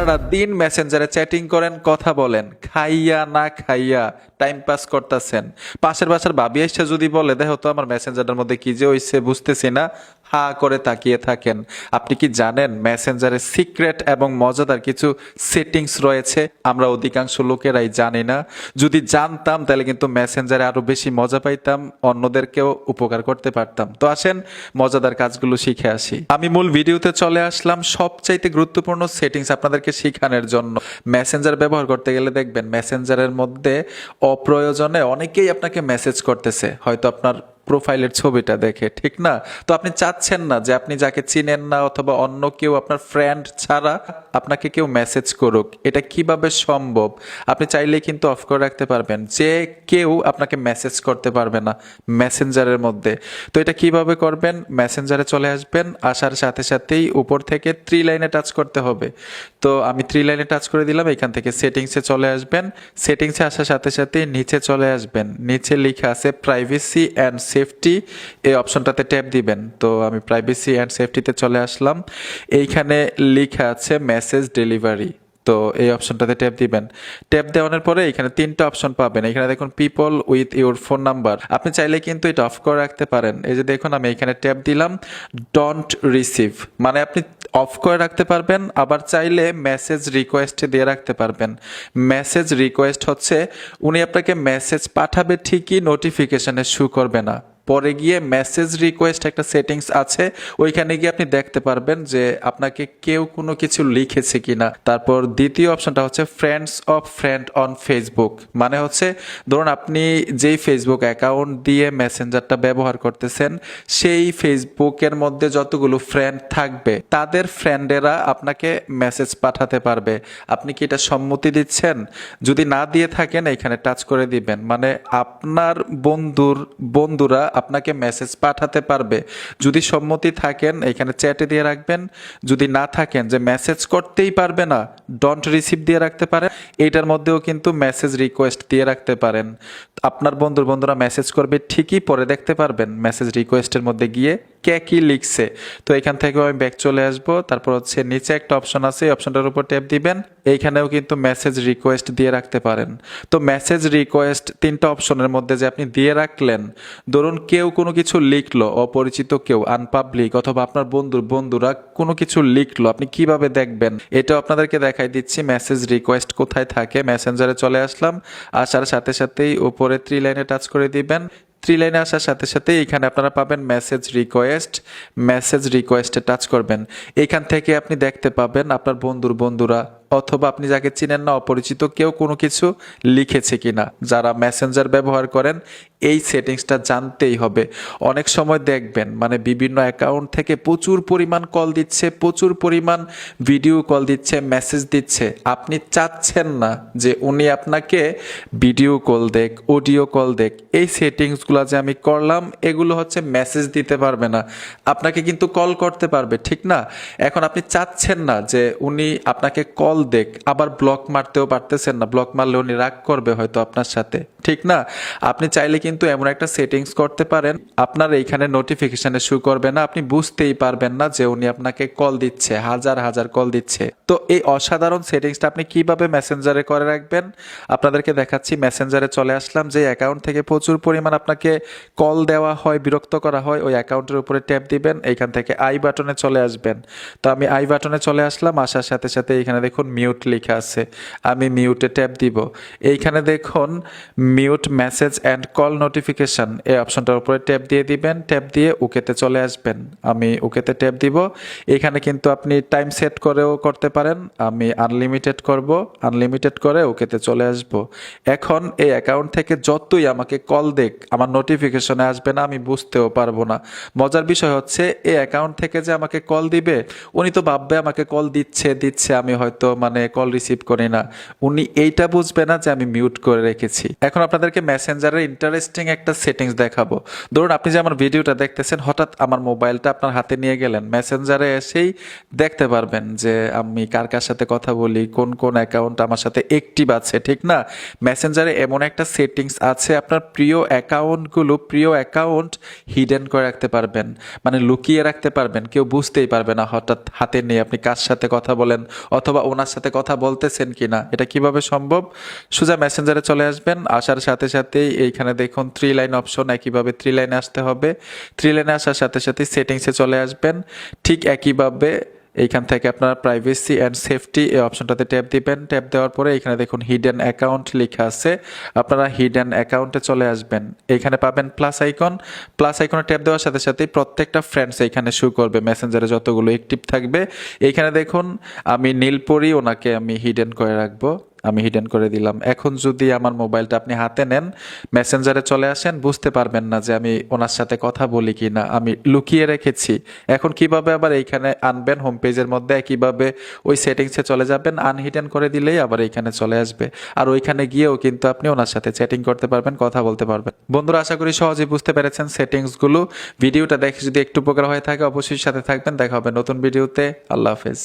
সারাটা দিন মেসেঞ্জারে চ্যাটিং করেন, কথা বলেন, খাইয়া না খাইয়া টাইম পাস করতেছেন। পাশের বাসার ভাবি এসে যদি বলে দেখো তো আমার মেসেঞ্জারের মধ্যে কি যে হইছে বুঝতেছি না, হা করে তাকিয়ে থাকেন। আপনি কি জানেন মেসেঞ্জারে সিক্রেট এবং মজাদার কিছু সেটিংস রয়েছে? আমরা অধিকাংশ লোকেরাই জানি না। যদি জানতাম তাহলে কিন্তু মেসেঞ্জারে আরো বেশি মজা পাইতাম, অন্যদেরকেও উপকার করতে পারতাম। তো আসেন মজাদার কাজগুলো শিখে আসি। আমি মূল ভিডিওতে চলে আসলাম সবচাইতে গুরুত্বপূর্ণ সেটিংস আপনাদেরকে শেখানোর জন্য। মেসেঞ্জার ব্যবহার করতে গেলে দেখবেন মেসেঞ্জারের মধ্যে অপ্রয়োজনে অনেকেই আপনাকে মেসেজ করতেছে, হয়তো আপনার প্রোফাইলের ছবিটা দেখে, ঠিক না? তো আপনি চাচ্ছেন না যে আপনি যাকে চিনেন না অথবা অন্য কেউ আপনার ফ্রেন্ড ছাড়া আপনাকে কেউ মেসেজ করুক। এটা কিভাবে সম্ভব? আপনি চাইলেই কিন্তু অফ করে রাখতে পারবেন, যে কেউ আপনাকে মেসেজ করতে পারবে না মেসেঞ্জারের মধ্যে। তো এটা কিভাবে করবেন? মেসেঞ্জারে চলে আসবেন, আসার সাথে সাথেই উপর থেকে 3 লাইনে টাচ করতে হবে। তো আমি 3 লাইনে টাচ করে দিলাম। এখান থেকে সেটিংসে চলে আসবেন। সেটিংসে আসার সাথে সাথে নিচে চলে আসবেন, নিচে লেখা আছে প্রাইভেসি অ্যান্ড সেফটি, এই অপশনটাতে ট্যাপ দিবেন। তো আমি প্রাইভেসি অ্যান্ড সেফটিতে চলে আসলাম। এইখানে লেখা আছে মেসেজ ডেলিভারি, তো এই অপশনটাতে ট্যাপ দিবেন। ট্যাপ দেওয়ানোর পরে এখানে 3টা অপশন পাবেন। এখানে দেখুন people with your phone number, আপনি চাইলে কিন্তু এটা অফ করে রাখতে পারেন। এই যে দেখুন আমি এখানে ট্যাপ দিলাম ডোন্ট রিসিভ, মানে আপনি অফ করে রাখতে পারবেন, আবার চাইলে মেসেজ রিকোয়েস্ট দিয়ে রাখতে পারবেন। মেসেজ রিকোয়েস্ট হচ্ছে উনি আপনাকে মেসেজ পাঠাবে ঠিকই, নোটিফিকেশনে শো করবে না। পরে গিয়ে মেসেজ রিকোয়েস্ট একটা সেটিংস আছে, ওইখানে গিয়ে আপনি দেখতে পারবেন যে আপনাকে কেউ কোনো কিছু লিখেছে কিনা। তারপর দ্বিতীয় অপশনটা হচ্ছে friends of friend on Facebook, মানে হচ্ছে ধরুন আপনি যেই ফেসবুক অ্যাকাউন্ট দিয়ে মেসেঞ্জারটা ব্যবহার করতেছেন সেই ফেসবুকের মধ্যে যতগুলো ফ্রেন্ড থাকবে তাদের ফ্রেন্ডেরা আপনাকে মেসেজ পাঠাতে পারবে। আপনি কি এটা সম্মতি দিচ্ছেন? যদি না দিয়ে থাকেন এখানে টাচ করে দিবেন, মানে আপনার বন্ধুরা আপনাকে মেসেজ পাঠাতে পারবে। যদি সম্মতি থাকেন এখানে চ্যাটে দিয়ে রাখবেন, যদি না থাকেন যে মেসেজ করতেই পারবে না, ডোন্ট রিসিভ দিয়ে রাখতে পারেন। এইটার মধ্যেও কিন্তু মেসেজ রিকোয়েস্ট দিয়ে রাখতে পারেন। আপনার বন্ধুরা মেসেজ করবে ঠিকই, পরে দেখতে পারবেন মেসেজ রিকোয়েস্টের মধ্যে গিয়ে কে কি লিখছে। তো এখান থেকে আমি ব্যাক চলে আসব। তারপর হচ্ছে নিচে একটা অপশন আছে, এই অপশনটার উপর ট্যাপ দিবেন। এইখানেও কিন্তু মেসেজ রিকোয়েস্ট দিয়ে রাখতে পারেন। তো মেসেজ রিকোয়েস্ট 3টা অপশনের মধ্যে যে আপনি দিয়ে রাখলেন, ধরুন কেউ কোনো কিছু লিখলো, অপরিচিত কেউ, আনপাবলিক, অথবা আপনার বন্ধুরা কোনো কিছু লিখলো, আপনি কিভাবে দেখবেন এটা আপনাদেরকে দেখাই দিচ্ছি। মেসেজ রিকোয়েস্ট কোথায় থাকে? মেসেঞ্জারে চলে আসলাম, আসার সাথে সাথেই উপরে 3 লাইনে টাচ করে দিবেন। 3 লাইনে আসার সাথে সাথে এখানে আপনারা পাবেন মেসেজ রিকোয়েস্ট। মেসেজ রিকোয়েস্টে টাচ করবেন। এখান থেকে আপনি দেখতে পাবেন আপনার বন্ধুরা অথবা আপনি যাকে চিনেন না, অপরিচিত কেউ কোনো কিছু লিখেছে কিনা। যারা মেসেঞ্জার ব্যবহার করেন এই সেটিংসটা জানতেই হবে। অনেক সময় দেখবেন মানে বিভিন্ন অ্যাকাউন্ট থেকে প্রচুর পরিমাণ কল দিচ্ছে, প্রচুর পরিমাণ ভিডিও কল দিচ্ছে, মেসেজ দিচ্ছে। আপনি চাচ্ছেন না যে উনি আপনাকে ভিডিও কল দেখ, অডিও কল দেখ। এই সেটিংসগুলো যে আমি করলাম এগুলো হচ্ছে মেসেজ দিতে পারবে না, আপনাকে কিন্তু কল করতে পারবে, ঠিক না? এখন আপনি চাচ্ছেন না যে উনি আপনাকে কল দেখ, আবার ব্লক মারতেও পারতেছেন না, ব্লক মারলে উনি রাগ করবে হয়তো আপনার সাথে, ঠিক না? আপনি চাইলে কিন্তু এমন একটা সেটিংস করতে পারেন আপনার এইখানে নোটিফিকেশনে শো করবে না, আপনি বুঝতেই পারবেন না যে উনি আপনাকে কল দিচ্ছে, হাজার হাজার কল দিচ্ছে। তো এই অসাধারণ সেটিংসটা আপনি কিভাবে মেসেঞ্জারে করে রাখবেন আপনাদেরকে দেখাচ্ছি। মেসেঞ্জারে চলে আসলাম, যে অ্যাকাউন্ট থেকে প্রচুর পরিমাণ আপনাকে কল দেওয়া হয়, বিরক্ত করা হয়, ওই অ্যাকাউন্টের উপরে ট্যাপ দিবেন। এইখান থেকে আই বাটনে চলে আসবেন। তো আমি আই বাটনে চলে আসলাম, আসার সাথে সাথে এইখানে দেখুন মিউট লেখা আছে, আমি মিউটে ট্যাপ দিব। এইখানে দেখুন mute message and call notification, এই অপশনটার উপরে ট্যাপ দিয়ে দিবেন। ট্যাপ দিয়ে ওকেতে চলে আসবেন। আমি ওকেতে ট্যাপ দিব। এখানে কিন্তু আপনি টাইম সেট করেও করতে পারেন, আমি আনলিমিটেড করব, আনলিমিটেড করে ওকেতে চলে আসব। এখন এই অ্যাকাউন্ট থেকে যতই আমাকে কল দেখ আমার নোটিফিকেশনে আসবে না, আমি বুঝতেও পারবো না। মজার বিষয় হচ্ছে এই অ্যাকাউন্ট থেকে যে আমাকে কল দিবে উনি তো ভাববে আমাকে কল দিচ্ছে, আমি হয়তো মানে কল রিসিভ করি না, উনি এইটা বুঝবে না যে আমি মিউট করে রেখেছি। এখন আপনাদেরকে মেসেঞ্জারের ইন্টারেস্টিং একটা সেটিংস দেখাবো। ধরুন আপনি যে আমার ভিডিওটা দেখতেছেন, হঠাৎ আমার মোবাইলটা আপনার হাতে নিয়ে গেলেন, মেসেঞ্জারে এসেই দেখতে পারবেন যে আমি কার কার সাথে কথা বলি, কোন কোন অ্যাকাউন্ট আমার সাথে অ্যাক্টিভ আছে, ঠিক না? মেসেঞ্জারে এমন একটা সেটিংস আছে, আপনার প্রিয় অ্যাকাউন্ট হিডেন করে রাখতে পারবেন, মানে লুকিয়ে রাখতে পারবেন, কেউ বুঝতেই পারবে না হঠাৎ হাতে নিয়ে আপনি কার সাথে কথা বলেন অথবা ওনার সাথে কথা বলতেছেন কিনা। এটা কিভাবে সম্ভব? সোজা মেসেঞ্জারে চলে আসবেন, আসার সাথে সাথেই এইখানে দেখুন 3 লাইন অপশন, একইভাবে 3 লাইনে আসতে হবে। 3 লাইনে আসার সাথে সাথে সেটিংসে চলে আসবেন, ঠিক একইভাবে এইখান থেকে আপনার প্রাইভেসি অ্যান্ড সেফটি এই অপশনটাতে ট্যাপ দিবেন। ট্যাপ দেওয়ার পরে এখানে দেখুন হিডেন অ্যাকাউন্ট লেখা আছে, আপনারা হিডেন অ্যাকাউন্টে চলে আসবেন। এইখানে পাবেন প্লাস আইকনে ট্যাপ দেওয়ার সাথে সাথেই প্রত্যেকটা ফ্রেন্ডস এখানে শো করবে, মেসেঞ্জারে যতগুলো অ্যাক্টিভ থাকবে। এইখানে দেখুন আমি নীলপরি, ওনাকে আমি হিডেন করে রাখবো, আমি হিডেন করে দিলাম। এখন যদি আমার মোবাইলটা আপনি হাতে নেন, মেসেঞ্জারে চলে আসেন, বুঝতে পারবেন না যে আমি ওনার সাথে কথা বলি কি না, আমি লুকিয়ে রেখেছি। এখন কিভাবে আবার এইখানে আনবেন? হোম পেজের মধ্যে একইভাবে ওই সেটিংসে চলে যাবেন, আনহিডেন করে দিলেই আবার এইখানে চলে আসবে। আর ওইখানে গিয়েও কিন্তু আপনি ওনার সাথে চ্যাটিং করতে পারবেন, কথা বলতে পারবেন। বন্ধুরা, আশা করি সহজেই বুঝতে পেরেছেন সেটিংসগুলো। ভিডিওটা দেখে যদি একটু উপকার হয়ে থাকে অবশ্যই সাথে থাকবেন। দেখা হবে নতুন ভিডিওতে। আল্লাহ হাফেজ।